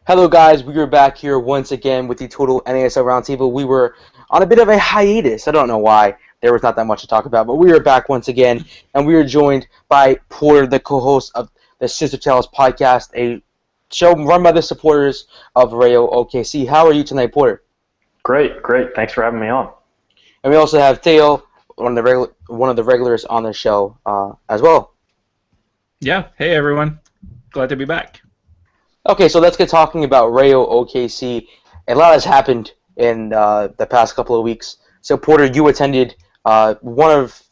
Hello, guys. We are back here once again with the Total NASL Roundtable. We were on a bit of a hiatus. I don't know why. There was not that much to talk about, but we are back once again, and we are joined by Porter, the co-host of the Scissortail Podcast, a show run by the supporters of Rayo OKC. How are you tonight, Porter? Great, great. Thanks for having me on. And we also have Theo, one of the regulars on the show as well. Yeah, hey everyone. Glad to be back. Okay, so let's get talking about Rayo OKC. A lot has happened in the past couple of weeks. So, Porter, you attended one of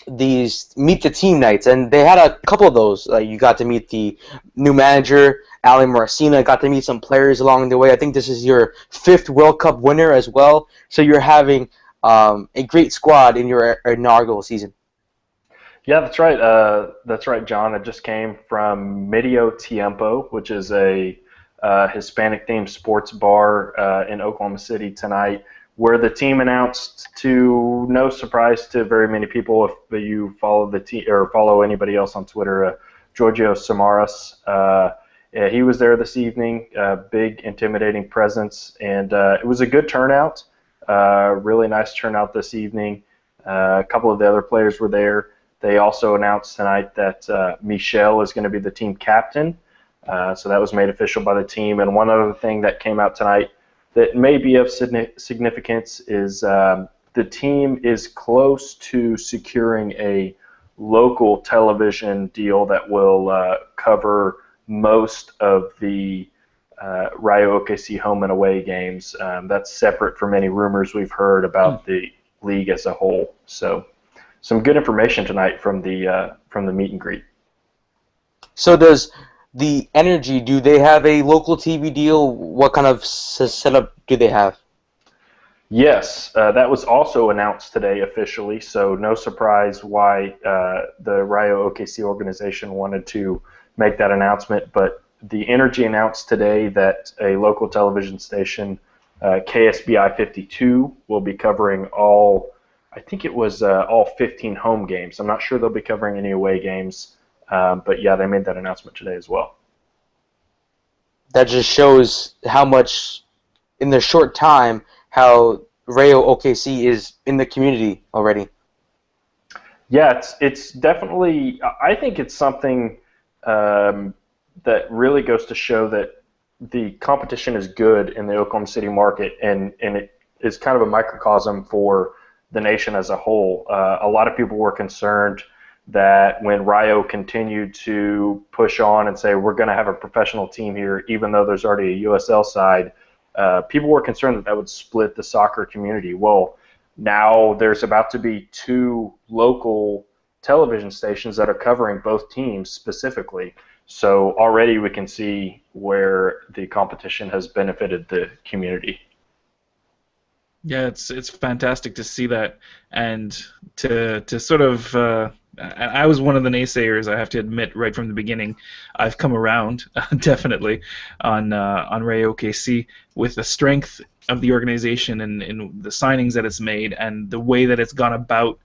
these Meet the Team nights, and they had a couple of those. You got to meet the new manager, Ali Maracina, got to meet some players along the way. I think this is your fifth World Cup winner as well. So you're having a great squad in your inaugural season. Yeah, that's right. That's right, John. I just came from Medio Tiempo, which is a Hispanic-themed sports bar in Oklahoma City tonight, where the team announced, to no surprise to very many people, if you follow the team or follow anybody else on Twitter, Giorgio Samaras. He was there this evening. Big, intimidating presence, and it was a good turnout. Really nice turnout this evening. A couple of the other players were there. They also announced tonight that Michel is going to be the team captain. So that was made official by the team. And one other thing that came out tonight that may be of significance is the team is close to securing a local television deal that will cover most of the Rayo OKC home and away games. That's separate from any rumors we've heard about the league as a whole. So some good information tonight from the meet and greet. So does the Energy, do they have a local TV deal? What kind of setup do they have? Yes, that was also announced today officially, so no surprise why the Rayo OKC organization wanted to make that announcement, but the Energy announced today that a local television station, KSBI 52, will be covering I think it was all 15 home games. I'm not sure they'll be covering any away games, but yeah, they made that announcement today as well. That just shows how much, in the short time, how Rayo OKC is in the community already. Yeah, it's definitely. I think it's something that really goes to show that the competition is good in the Oklahoma City market, and it is kind of a microcosm for the nation as a whole. A lot of people were concerned that when Rayo continued to push on and say we're going to have a professional team here, even though there's already a USL side, people were concerned that would split the soccer community. Well, now there's about to be two local television stations that are covering both teams specifically. So already we can see where the competition has benefited the community. Yeah, it's fantastic to see that, and to sort of. I was one of the naysayers, I have to admit, right from the beginning. I've come around, definitely, on Rayo OKC with the strength of the organization and the signings that it's made and the way that it's gone about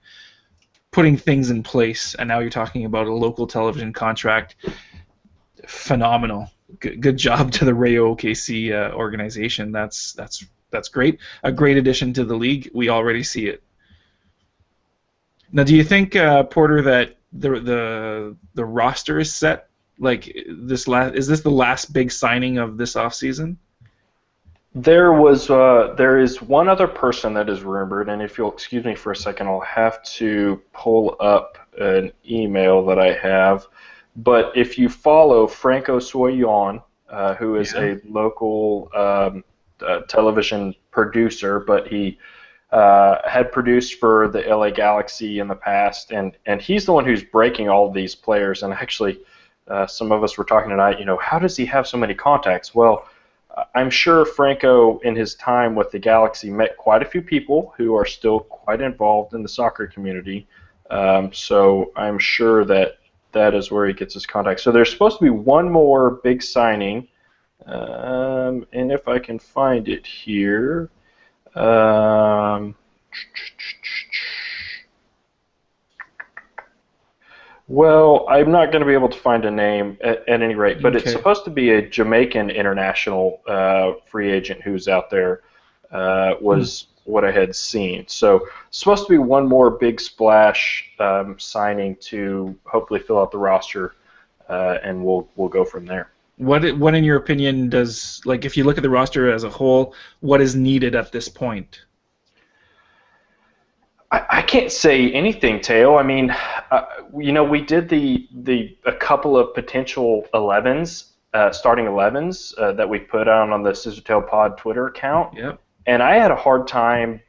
putting things in place. And now you're talking about a local television contract. Phenomenal. Good job to the Rayo OKC organization. That's great. A great addition to the league. We already see it. Now, do you think, Porter, that the roster is set? Like is this the last big signing of this offseason? There is one other person that is rumored, and if you'll excuse me for a second, I'll have to pull up an email that I have. But if you follow Franco Soyon, who is a local television producer, but he had produced for the LA Galaxy in the past, and he's the one who's breaking all of these players. And actually, some of us were talking tonight, how does he have so many contacts? Well, I'm sure Franco, in his time with the Galaxy, met quite a few people who are still quite involved in the soccer community. So I'm sure that is where he gets his contacts. So there's supposed to be one more big signing, and if I can find it here. Well, I'm not going to be able to find a name at any rate, but it's Okay. supposed to be a Jamaican international free agent who's out there, was what I had seen. So it's supposed to be one more big splash signing to hopefully fill out the roster, and we'll go from there. What in your opinion does, like, if you look at the roster as a whole, what is needed at this point? I can't say anything, Teo. I mean, we did a couple of potential 11s, starting 11s that we put on the Scissortail Pod Twitter account, Yep. and I had a hard time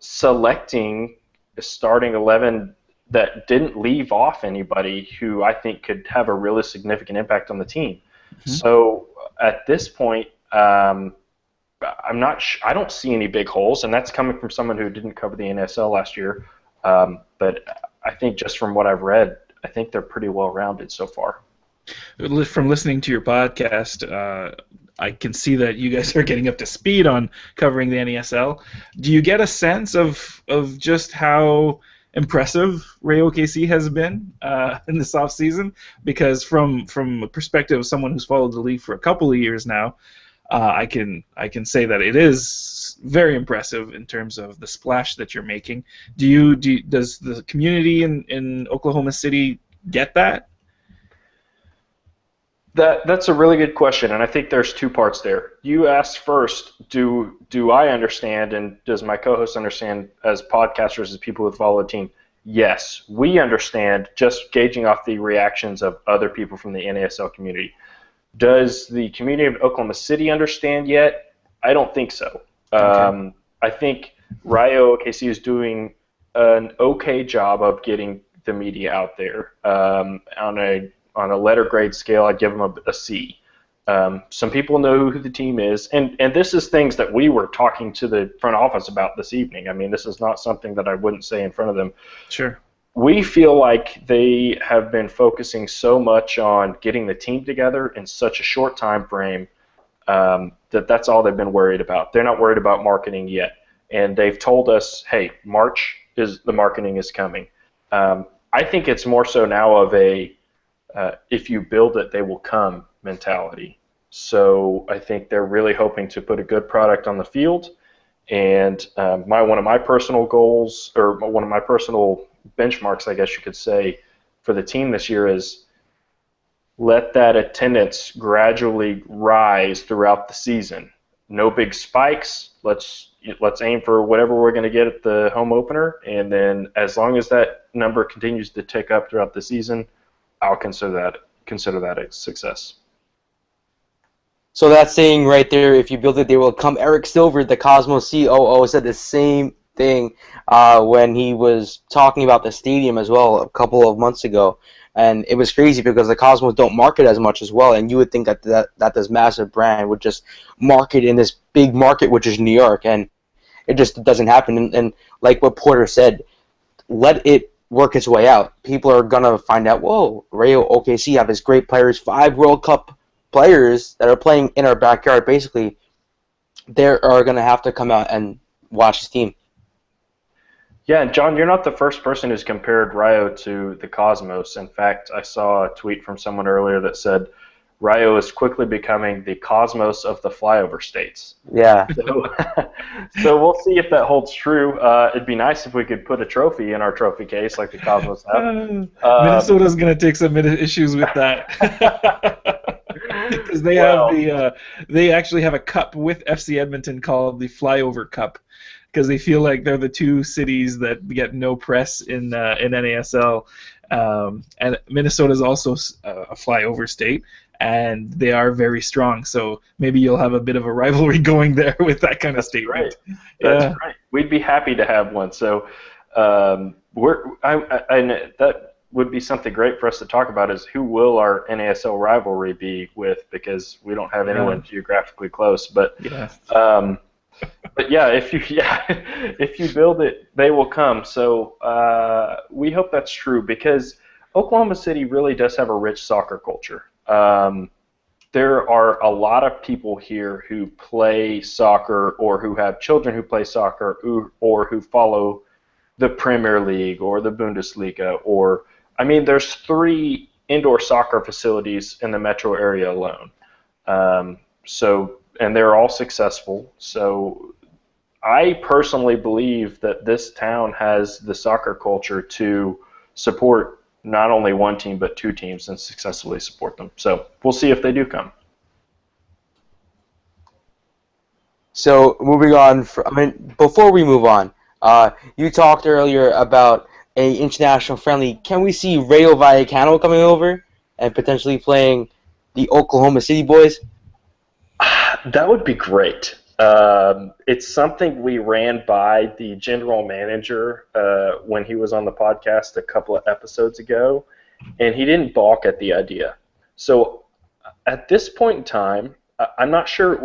selecting a starting 11 that didn't leave off anybody who I think could have a really significant impact on the team. Mm-hmm. So at this point, I don't see any big holes, and that's coming from someone who didn't cover the NASL last year. But I think just from what I've read, I think they're pretty well rounded so far. From listening to your podcast, I can see that you guys are getting up to speed on covering the NASL. Do you get a sense of just how impressive Ray OKC has been in this offseason? Because from a perspective of someone who's followed the league for a couple of years now, I can say that it is very impressive in terms of the splash that you're making. Does the community in Oklahoma City get that? That's a really good question, and I think there's two parts there. You asked first, do I understand, and does my co-host understand as podcasters, as people who follow the team? Yes, we understand, just gauging off the reactions of other people from the NASL community. Does the community of Oklahoma City understand yet? I don't think so. Okay. I think Rayo OKC is doing an okay job of getting the media out there. On a letter grade scale, I'd give them a C. Some people know who the team is, and this is things that we were talking to the front office about this evening. I mean, this is not something that I wouldn't say in front of them. Sure. We feel like they have been focusing so much on getting the team together in such a short time frame that's all they've been worried about. They're not worried about marketing yet, and they've told us, hey, March the marketing is coming. I think it's more so now of a if you build it, they will come mentality. So I think they're really hoping to put a good product on the field. And one of my personal goals, or one of my personal benchmarks, I guess you could say, for the team this year is let that attendance gradually rise throughout the season. No big spikes. Let's aim for whatever we're going to get at the home opener, and then as long as that number continues to tick up throughout the season, I'll consider that a success. So that saying right there, if you build it, they will come. Eric Silver, the Cosmos COO, said the same thing when he was talking about the stadium as well a couple of months ago. And it was crazy because the Cosmos don't market as much as well, and you would think that this massive brand would just market in this big market, which is New York, and it just doesn't happen. And like what Porter said, let it work its way out. People are going to find out, whoa, Rayo OKC have these great players, 5 World Cup players that are playing in our backyard. Basically, they are going to have to come out and watch this team. Yeah, and John, you're not the first person who's compared Rayo to the Cosmos. In fact, I saw a tweet from someone earlier that said Rayo is quickly becoming the Cosmos of the flyover states. Yeah. So we'll see if that holds true. It'd be nice if we could put a trophy in our trophy case like the Cosmos have. Minnesota's going to take some issues with that. Because they actually have a cup with FC Edmonton called the Flyover Cup, because they feel like they're the two cities that get no press in NASL, and Minnesota is also a flyover state, and they are very strong. So maybe you'll have a bit of a rivalry going there with that kind of statement. Right. That's right. We'd be happy to have one. So that would be something great for us to talk about, is who will our NASL rivalry be with, because we don't have anyone geographically close. But if you build it, they will come. So we hope that's true, because Oklahoma City really does have a rich soccer culture. There are a lot of people here who play soccer, or who have children who play soccer, or who follow the Premier League or the Bundesliga, or I mean, there's 3 indoor soccer facilities in the metro area alone. And they're all successful. So I personally believe that this town has the soccer culture to support not only one team but 2 teams and successfully support them. So we'll see if they do come. So moving on, before we move on, you talked earlier about a international friendly. Can we see Rayo Vallecano coming over and potentially playing the Oklahoma City boys? That would be great. It's something we ran by the general manager when he was on the podcast a couple of episodes ago, and he didn't balk at the idea. So at this point in time, I'm not sure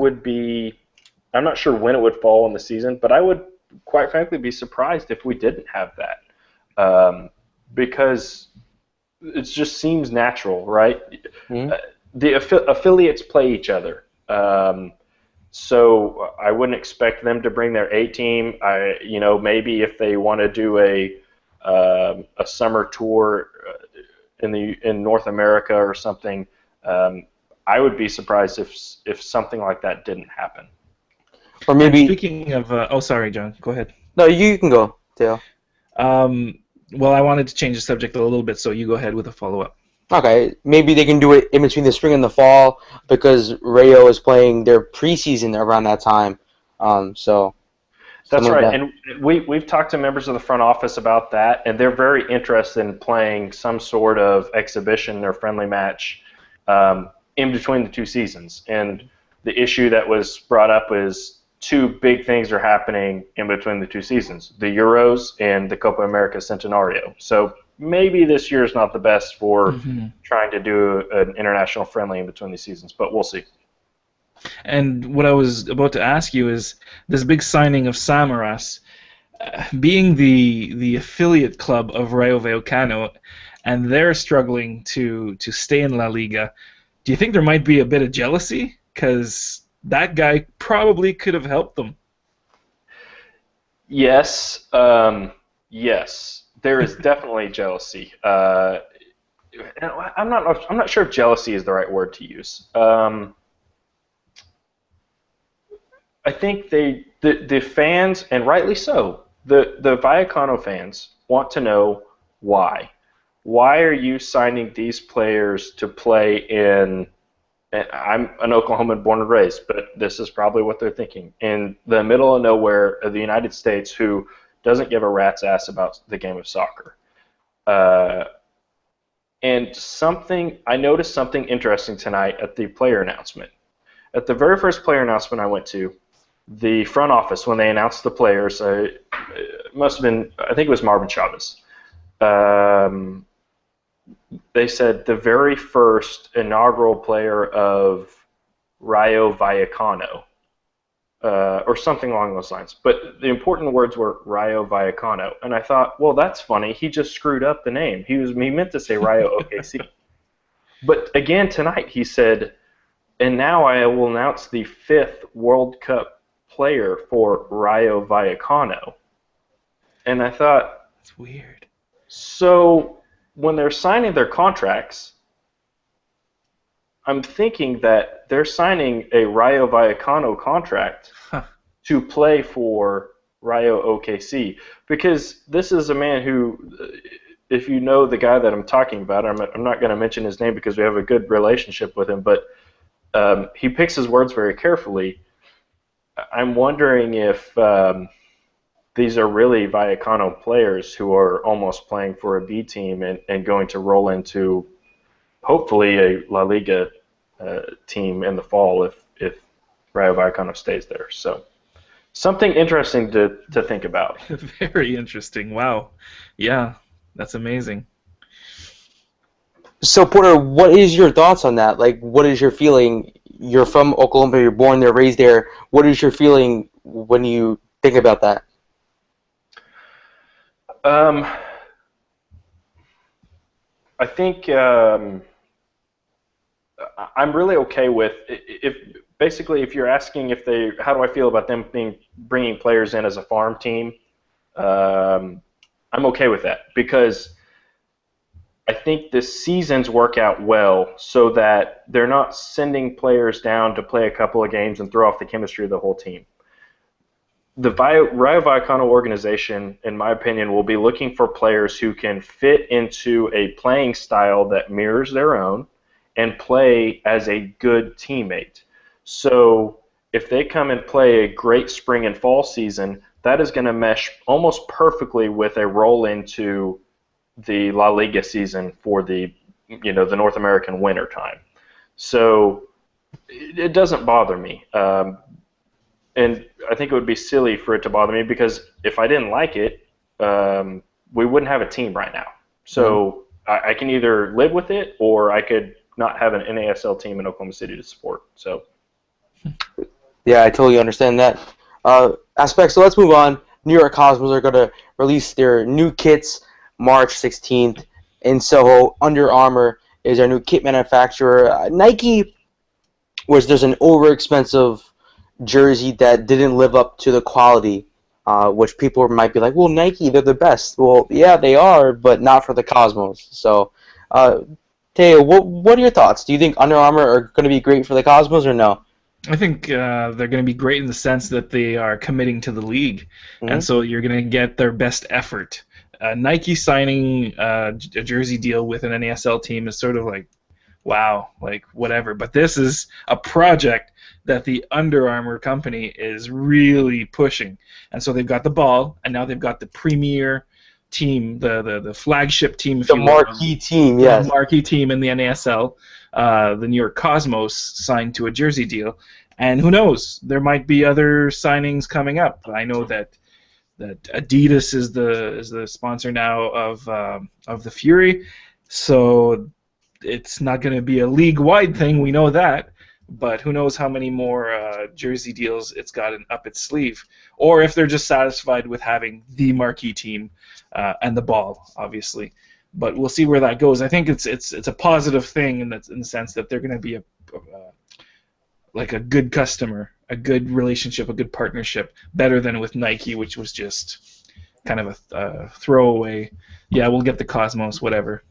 I'm not sure when it would fall in the season, but I would quite frankly be surprised if we didn't have that, because it just seems natural, right? Mm-hmm. The affiliates play each other. So I wouldn't expect them to bring their A team. Maybe if they want to do a summer tour in North America or something, I would be surprised if something like that didn't happen. Or maybe. And speaking of, sorry, John, go ahead. No, you can go, Dale. Well, I wanted to change the subject a little bit, so you go ahead with a follow-up. Okay, maybe they can do it in between the spring and the fall because Rayo is playing their preseason around that time. So that's right, and we've talked to members of the front office about that, and they're very interested in playing some sort of exhibition or friendly match in between the 2 seasons. And the issue that was brought up is 2 big things are happening in between the 2 seasons: the Euros and the Copa America Centenario. So maybe this year is not the best for trying to do an international friendly in between these seasons, but we'll see. And what I was about to ask you is this big signing of Samaras, being the affiliate club of Rayo Vallecano, and they're struggling to stay in La Liga. Do you think there might be a bit of jealousy? Because that guy probably could have helped them. Yes. Yes. There is definitely jealousy. I'm not sure if jealousy is the right word to use. I think the fans, and rightly so, the Vallecano fans want to know why. Why are you signing these players to play in? And I'm an Oklahoman born and raised, but this is probably what they're thinking. In the middle of nowhere of the United States, who doesn't give a rat's ass about the game of soccer. And I noticed something interesting tonight at the player announcement. At the very first player announcement I went to, the front office, when they announced the players, it must have been, I think it was Marvin Chavez. They said the very first inaugural player of Rayo Vallecano, or something along those lines. But the important words were Rayo Vallecano. And I thought, well, that's funny. He just screwed up the name. He meant to say Rayo OKC. But again tonight he said, and now I will announce the 5th World Cup player for Rayo Vallecano. And I thought, that's weird. So when they're signing their contracts, I'm thinking that they're signing a Rayo Vallecano contract to play for Rayo OKC, because this is a man who, if you know the guy that I'm talking about, I'm not going to mention his name because we have a good relationship with him, but he picks his words very carefully. I'm wondering if these are really Vallecano players who are almost playing for a B team and going to roll into hopefully a La Liga team in the fall if Rayo Vallecano stays there. So something interesting to think about. Very interesting. Wow. Yeah, that's amazing. So, Porter, what is your thoughts on that? Like, what is your feeling? You're from Oklahoma, you're born there, raised there. What is your feeling when you think about that? I think I'm really okay with if you're asking how do I feel about them bringing players in as a farm team. I'm okay with that because I think the seasons work out well so that they're not sending players down to play a couple of games and throw off the chemistry of the whole team. The Rayo Vallecano organization, in my opinion, will be looking for players who can fit into a playing style that mirrors their own and play as a good teammate. So if they come and play a great spring and fall season, that is going to mesh almost perfectly with a roll into the La Liga season for the North American winter time. So it doesn't bother me. And I think it would be silly for it to bother me because if I didn't like it, we wouldn't have a team right now. So I can either live with it or I could not have an NASL team in Oklahoma City to support. So, yeah, I totally understand that aspect. So let's move on. New York Cosmos are going to release their new kits March 16th in Soho. Under Armour is our new kit manufacturer. Nike there's an overexpensive jersey that didn't live up to the quality, which people might be like, well, Nike, they're the best. Well, yeah, they are, but not for the Cosmos. So, Teo, what are your thoughts? Do you think Under Armour are going to be great for the Cosmos or no? I think they're going to be great in the sense that they are committing to the league, and so you're going to get their best effort. Nike signing a jersey deal with an NASL team is sort of like, wow, like whatever. But this is a project that the Under Armour company is really pushing. And so they've got the ball, and now they've got the premier team, the flagship team, if the you will. Marquee team, yes. The marquee team in the NASL, the New York Cosmos, signed to a jersey deal. And who knows? There might be other signings coming up. I know that Adidas is the sponsor now of the Fury, so it's not going to be a league-wide thing. We know that, but who knows how many more jersey deals it's got up its sleeve, or if they're just satisfied with having the marquee team and the ball, obviously. But we'll see where that goes. I think it's a positive thing in the sense that they're going to be like a good customer, a good relationship, a good partnership, better than with Nike, which was just kind of a throwaway. Yeah, we'll get the Cosmos, whatever.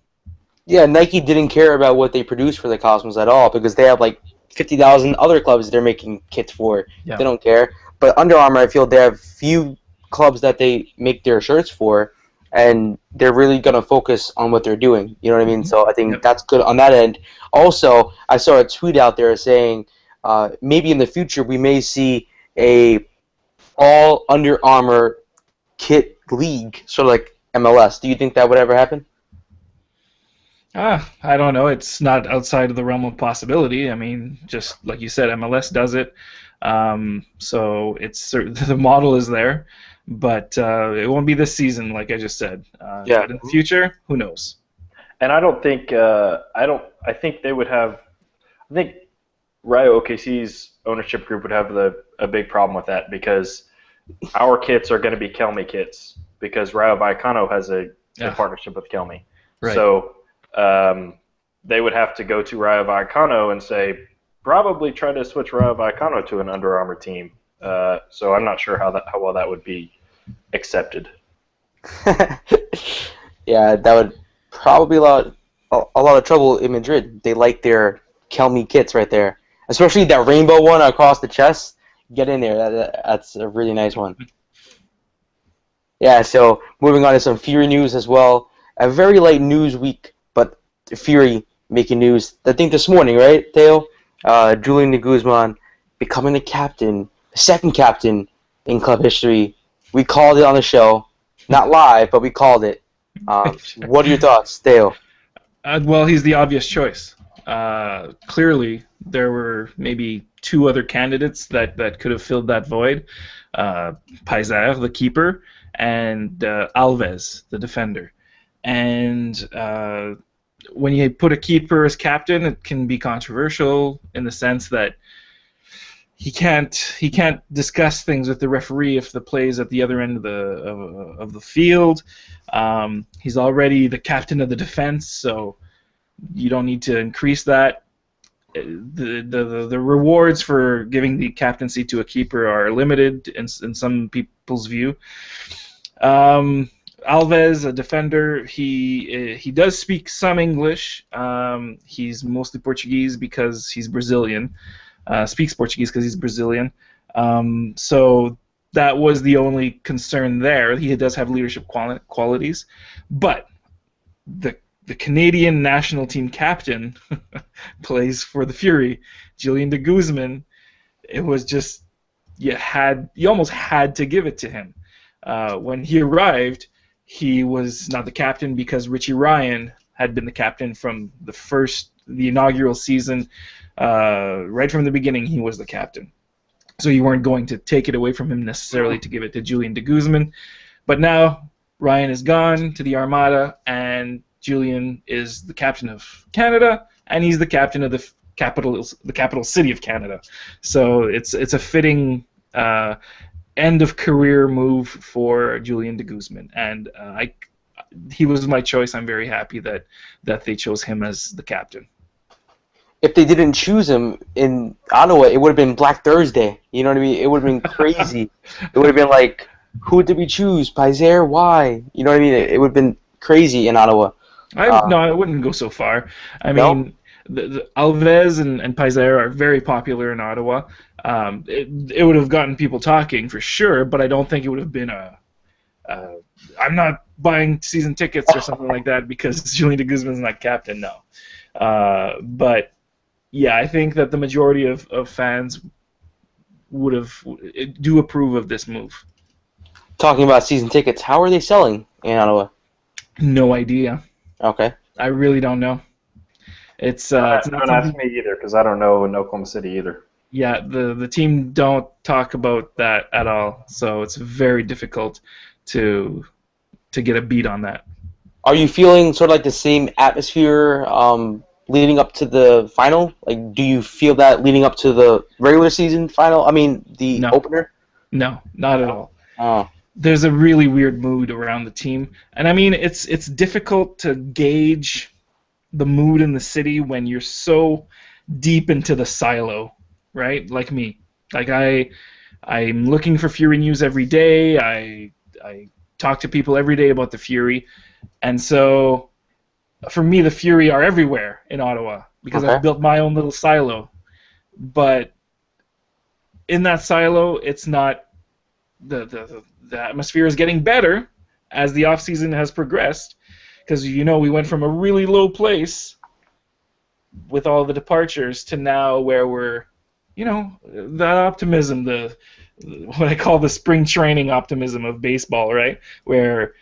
Yeah, Nike didn't care about what they produced for the Cosmos at all because they have like 50,000 other clubs they're making kits for. Yeah. They don't care. But Under Armour, I feel they have few clubs that they make their shirts for, and they're really going to focus on what they're doing. You know what I mean? So I think that's good on that end. Also, I saw a tweet out there saying maybe in the future we may see a all Under Armour kit league, sort of like MLS. Do you think that would ever happen? I don't know. It's not outside of the realm of possibility. I mean, just like you said, MLS does it. So it's the model is there, but it won't be this season, like I just said. Yeah. But in the future, who knows? And I don't think I think they would have. I think Rayo OKC's ownership group would have a big problem with that because our kits are going to be Kelmy kits because Rayo Vallecano has a partnership with Kelmy. Right. So they would have to go to Rayo Vallecano and say, probably try to switch Rayo Vallecano to an Under Armour team. So I'm not sure how well that would be accepted. Yeah, that would probably be a lot of trouble in Madrid. They like their Kelmy kits right there, especially that rainbow one across the chest. Get in there. That's a really nice one. Yeah, so moving on to some Fury news as well. A very light news week, but Fury making news. I think this morning, right, Theo? Julian de Guzman becoming the captain, the second captain in club history. We called it on the show. Not live, but we called it. What are your thoughts, Theo? Well, he's the obvious choice. Clearly, there were maybe two other candidates that could have filled that void. Paiser, the keeper, and Alves, the defender. And when you put a keeper as captain, it can be controversial in the sense that he can't discuss things with the referee if the play is at the other end of the field. He's already the captain of the defense, so you don't need to increase that. The rewards for giving the captaincy to a keeper are limited in some people's view. Alves, a defender, he does speak some English. He's mostly Portuguese because he's Brazilian. Speaks Portuguese because he's Brazilian. So that was the only concern there. He does have leadership qualities, but the Canadian national team captain plays for the Fury, Julian de Guzman. It was just you almost had to give it to him. When he arrived, he was not the captain because Richie Ryan had been the captain from the inaugural season. Right from the beginning, he was the captain. So you weren't going to take it away from him necessarily to give it to Julian de Guzman. But now Ryan is gone to the Armada, and Julian is the captain of Canada, and he's the captain of the capital city of Canada. So it's a fitting end of career move for Julian de Guzman, and he was my choice. I'm very happy that they chose him as the captain. If they didn't choose him in Ottawa, it would have been Black Thursday. You know what I mean? It would have been crazy. It would have been like, who did we choose? Paiser? Why? You know what I mean? It would have been crazy in Ottawa. No, I wouldn't go so far. I mean, the Alves and Paiser are very popular in Ottawa. It would have gotten people talking for sure, but I don't think it would have been I'm not buying season tickets or something like that because Julian de Guzman's not captain. No, but yeah, I think that the majority of fans do approve of this move. Talking about season tickets, how are they selling in Ottawa? No idea. Okay. I really don't know. It's not don't ask me either because I don't know in Oklahoma City either. Yeah, the team don't talk about that at all, so it's very difficult to get a beat on that. Are you feeling sort of like the same atmosphere leading up to the final? Like, do you feel that leading up to the regular season final? I mean, the opener? No, not at all. Oh. There's a really weird mood around the team, and I mean, it's difficult to gauge the mood in the city when you're so deep into the silo, right? Like me. Like I'm looking for Fury news every day. I talk to people every day about the Fury, and so for me, the Fury are everywhere in Ottawa because I've built my own little silo. But in that silo, it's not the atmosphere is getting better as the off season has progressed, because we went from a really low place with all the departures to now where we're, that optimism, what I call the spring training optimism of baseball, right? Where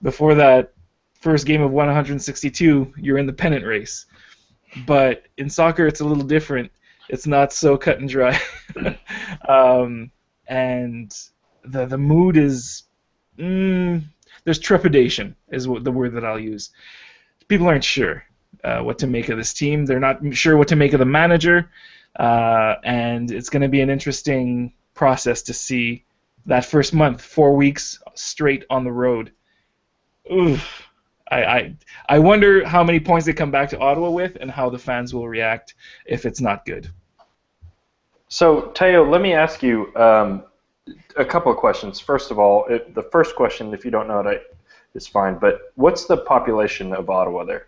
before that first game of 162, you're in the pennant race. But in soccer, it's a little different. It's not so cut and dry. And the mood is, there's trepidation is the word that I'll use. People aren't sure what to make of this team. They're not sure what to make of the manager. And it's going to be an interesting process to see that first month, 4 weeks straight on the road. Oof. I wonder how many points they come back to Ottawa with and how the fans will react if it's not good. So, Teo, let me ask you a couple of questions. First of all, the first question, if you don't know it, is fine, but what's the population of Ottawa there?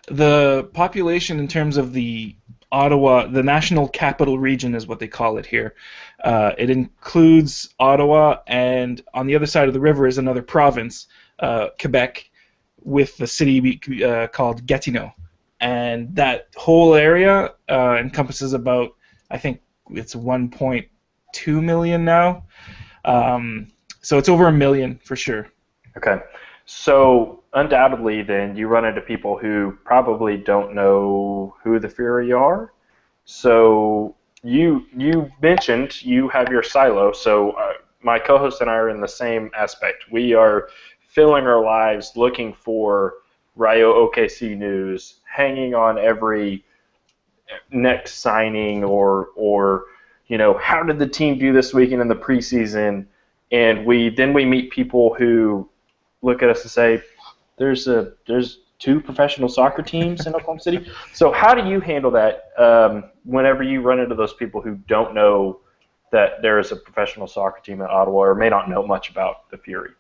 The population in terms of the Ottawa, the National Capital Region is what they call it here. It includes Ottawa, and on the other side of the river is another province, Quebec, with the city called Gatineau. And that whole area encompasses about, I think it's 1.2 million now. So it's over 1 million for sure. Okay. So undoubtedly then you run into people who probably don't know who the Fury are. So you mentioned you have your silo. So my co-host and I are in the same aspect. We are filling our lives looking for Rayo OKC news, hanging on every next signing or how did the team do this weekend in the preseason, and we meet people who look at us and say there's 2 professional soccer teams in Oklahoma City. So how do you handle that whenever you run into those people who don't know that there is a professional soccer team in Ottawa or may not know much about the Fury?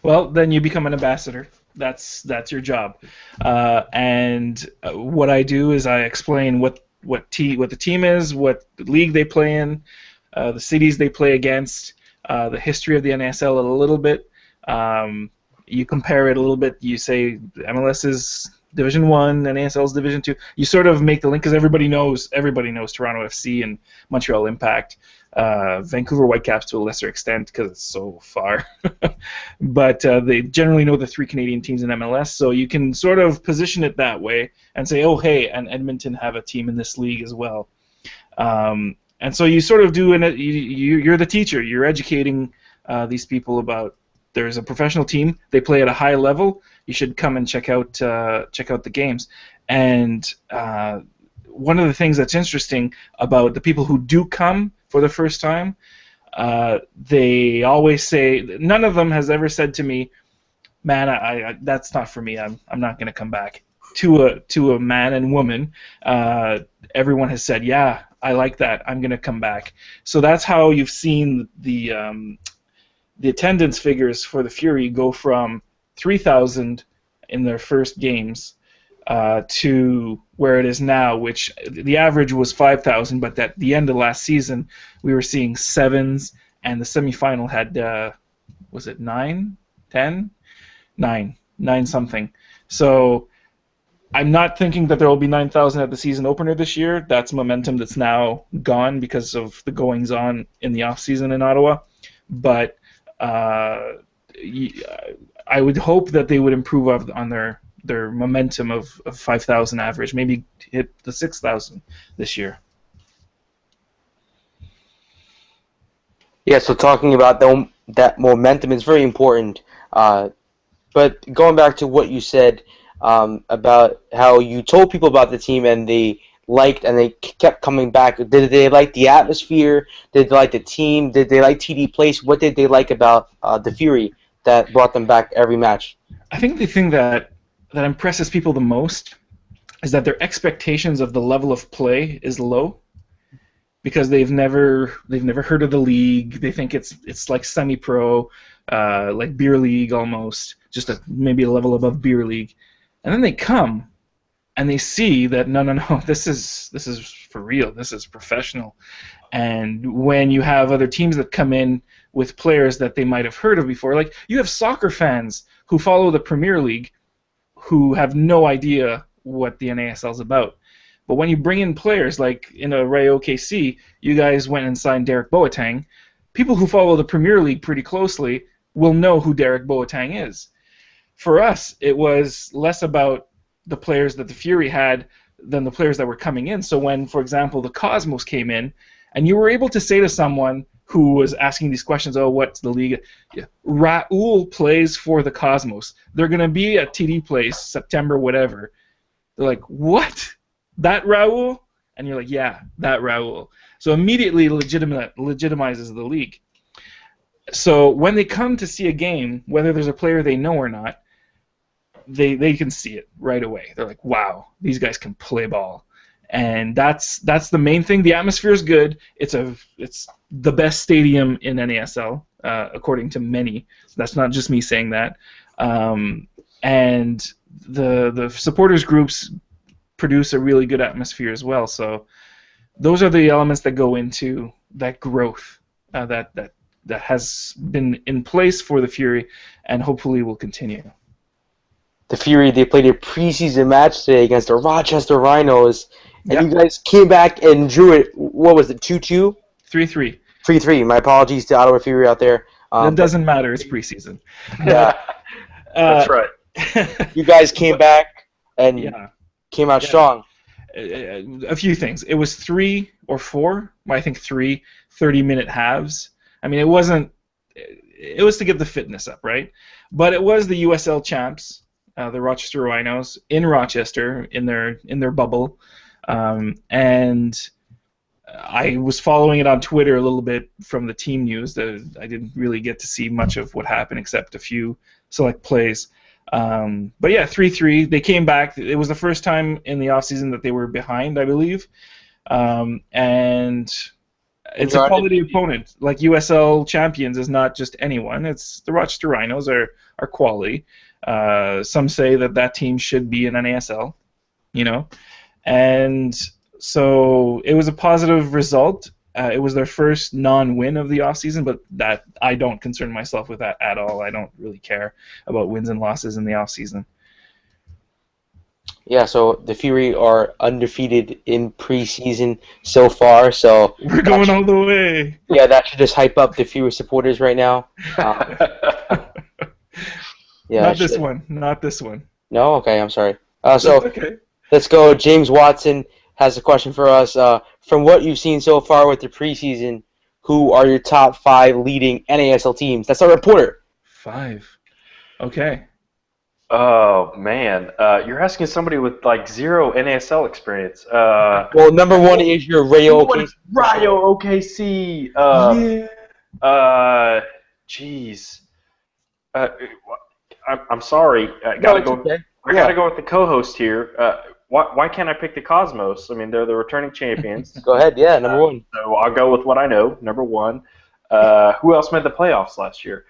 Well, then you become an ambassador. That's your job. And what I do is I explain what the team is, what league they play in, the cities they play against, the history of the NASL a little bit. You compare it a little bit. You say MLS is Division One, NASL is Division Two. You sort of make the link because everybody knows Toronto FC and Montreal Impact, Vancouver Whitecaps to a lesser extent because it's so far. But they generally know the three Canadian teams in MLS, so you can sort of position it that way and say, oh hey, and Edmonton have a team in this league as well. And so you sort of do, you're the teacher. You're educating these people about there's a professional team. They play at a high level. You should come and check out the games. And one of the things that's interesting about the people who do come for the first time, they always say, none of them has ever said to me, "Man, I that's not for me. I'm not going to come back." To a man and woman, everyone has said, "Yeah, I like that. I'm going to come back." So that's how you've seen the attendance figures for the Fury go from 3,000 in their first games to where it is now, which the average was 5,000, but at the end of last season, we were seeing sevens, and the semifinal had, was it 9, 10? 9 something. So I'm not thinking that there will be 9,000 at the season opener this year. That's momentum that's now gone because of the goings-on in the off-season in Ottawa. But I would hope that they would improve on their momentum of 5,000 average, maybe hit the 6,000 this year. Yeah, so talking about that momentum is very important. But going back to what you said about how you told people about the team and they liked and they kept coming back. Did they like the atmosphere? Did they like the team? Did they like TD Place? What did they like about the Fury that brought them back every match? I think the thing that impresses people the most is that their expectations of the level of play is low because they've never heard of the league. They think it's like semi-pro, like beer league almost, just maybe a level above beer league. And then they come and they see that no, this is for real. This is professional. And when you have other teams that come in with players that they might have heard of before, like you have soccer fans who follow the Premier League who have no idea what the NASL is about. But when you bring in players like in a Rayo OKC, you guys went and signed Derek Boateng. People who follow the Premier League pretty closely will know who Derek Boateng is. For us, it was less about the players that the Fury had than the players that were coming in. So when, for example, the Cosmos came in, and you were able to say to someone who was asking these questions, oh, what's the league? Yeah, Raul plays for the Cosmos. They're going to be at TD Place, September, whatever. They're like, what? That Raul? And you're like, yeah, that Raul. So immediately legitimizes the league. So when they come to see a game, whether there's a player they know or not, they can see it right away. They're like, wow, these guys can play ball. And that's the main thing. The atmosphere is good. It's the best stadium in NASL, according to many. That's not just me saying that. And the supporters groups produce a really good atmosphere as well. So those are the elements that go into that growth that has been in place for the Fury, and hopefully will continue. The Fury, they played a preseason match today against the Rochester Rhinos, and Yep. you guys came back and drew it. What was it, 2-2? 3-3. 3-3. My apologies to Ottawa Fury out there. It doesn't matter. It's preseason. Yeah, That's right. you guys came back and Yeah. came out Yeah. strong. A few things. It was 3 or 4, I think 3 30-minute halves. I mean, it was to get the fitness up, right? But it was the USL champs, the Rochester Rhinos, in Rochester, in their bubble. And I was following it on Twitter a little bit from the team news. I didn't really get to see much of what happened except a few select plays. But yeah, 3-3. They came back. It was the first time in the offseason that they were behind, I believe. And It's a quality opponent. Like USL champions is not just anyone. It's the Rochester Rhinos are quality. Some say that team should be in NASL, and so it was a positive result. It was their first non-win of the offseason, but that I don't concern myself with that at all. I don't really care about wins and losses in the offseason. Yeah, so the Fury are undefeated in preseason so far, so we're going all the way. Yeah, that should just hype up the Fury supporters right now. Not this one. Not this one. No? Okay, I'm sorry. Okay. Let's go. James Watson has a question for us. From what you've seen so far with the preseason, who are your top 5 leading NASL teams? That's our reporter. 5. Okay. Oh, man. You're asking somebody with, like, 0 NASL experience. Well, number 1 is your Rayo OKC. Rayo OKC. Jeez. I'm sorry. I gotta go with the co-host here. Why can't I pick the Cosmos? I mean, they're the returning champions. Go ahead, yeah, number 1. So I'll go with what I know, number 1. Who else made the playoffs last year?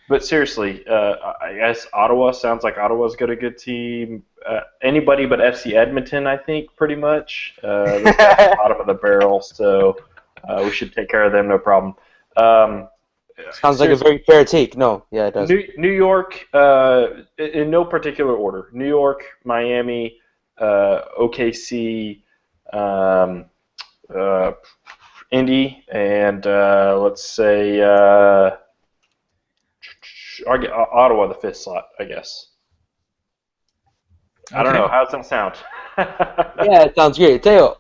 But seriously, I guess Ottawa sounds like Ottawa's got a good team. Anybody but FC Edmonton, I think, pretty much. They're at the bottom of the barrel, so we should take care of them, no problem. Sounds like a very fair take. No, yeah, it does. New York, in no particular order. New York, Miami, OKC, Indy, and let's say Ottawa, the 5th slot, I guess. I don't know. How does that sound? Yeah, it sounds great. Teo.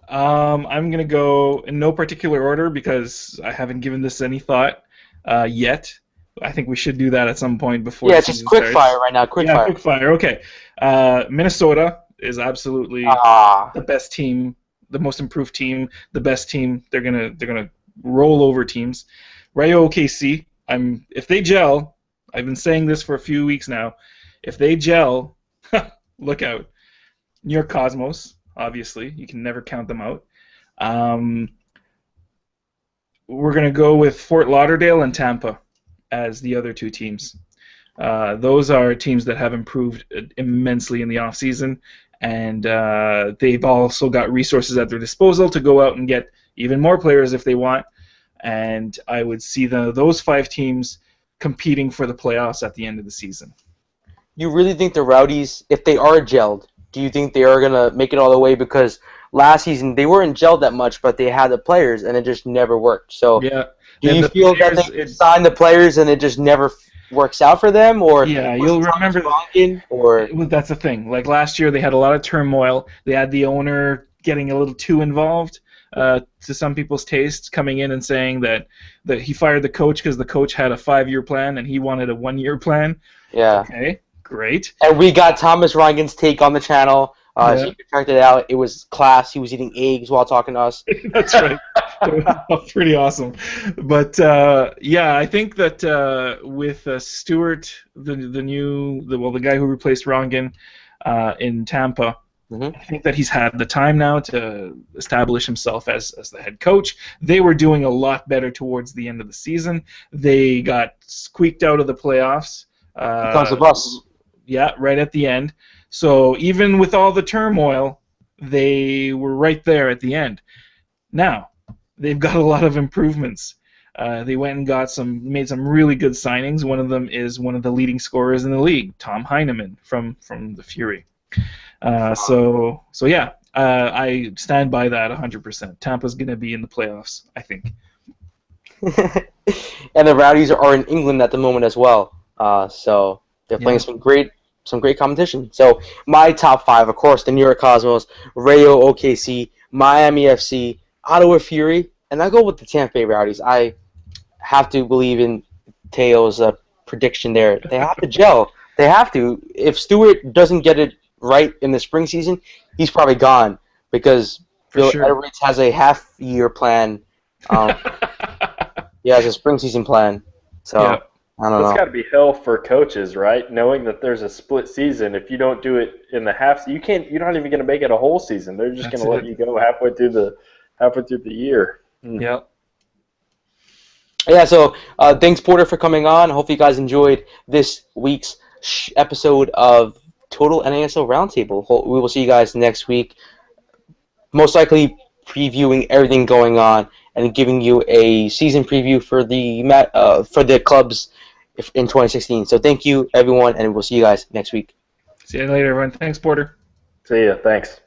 I'm going to go in no particular order because I haven't given this any thought yet. I think we should do that at some point before the season just quick starts. Fire right now. Quick fire. Okay. Minnesota is absolutely the best team, the most improved team, the best team. They're gonna roll over teams. Rayo OKC. If they gel, I've been saying this for a few weeks now. If they gel, look out. New York Cosmos. Obviously, you can never count them out. We're going to go with Fort Lauderdale and Tampa as the other 2 teams. Those are teams that have improved immensely in the offseason, and they've also got resources at their disposal to go out and get even more players if they want. And I would see those 5 teams competing for the playoffs at the end of the season. You really think the Rowdies, if they are gelled, do you think they are going to make it all the way? Because last season they weren't gelled that much, but they had the players, and it just never worked. So yeah. Do you feel that they sign the players and it just never works out for them? Or yeah, you'll remember that's the thing. Like last year they had a lot of turmoil. They had the owner getting a little too involved to some people's tastes, coming in and saying that he fired the coach because the coach had a 5-year plan and he wanted a 1-year plan. Yeah. Okay. Great. And we got Thomas Rangan's take on the channel. So you can check it out. It was class. He was eating eggs while talking to us. That's right. Pretty awesome. But I think that with Stewart, the guy who replaced Rangan in Tampa, I think that he's had the time now to establish himself as the head coach. They were doing a lot better towards the end of the season. They got squeaked out of the playoffs. Because of us. Yeah, right at the end. So even with all the turmoil, they were right there at the end. Now, they've got a lot of improvements. They went and made some really good signings. One of them is one of the leading scorers in the league, Tom Heineman from the Fury. I stand by that 100%. Tampa's going to be in the playoffs, I think. And the Rowdies are in England at the moment as well. So they're playing some great competition. So my top 5, of course, the New York Cosmos, Rayo OKC, Miami FC, Ottawa Fury, and I go with the Tampa Bay Rowdies. I have to believe in Teo's prediction there. They have to gel. They have to. If Stewart doesn't get it right in the spring season, he's probably gone because Bill Edwards has a half-year plan. He has a spring season plan. So. Yeah. I don't know. It's got to be hell for coaches, right? Knowing that there's a split season. If you don't do it in the half, you're not even going to make it a whole season. They're just going to let you go halfway through halfway through the year. Yep. Yeah, so thanks, Porter, for coming on. Hope you guys enjoyed this week's episode of Total NASL Roundtable. We will see you guys next week, most likely previewing everything going on and giving you a season preview for the clubs in 2016. So thank you, everyone, and we'll see you guys next week. See you later, everyone. Thanks, Porter. See ya. Thanks.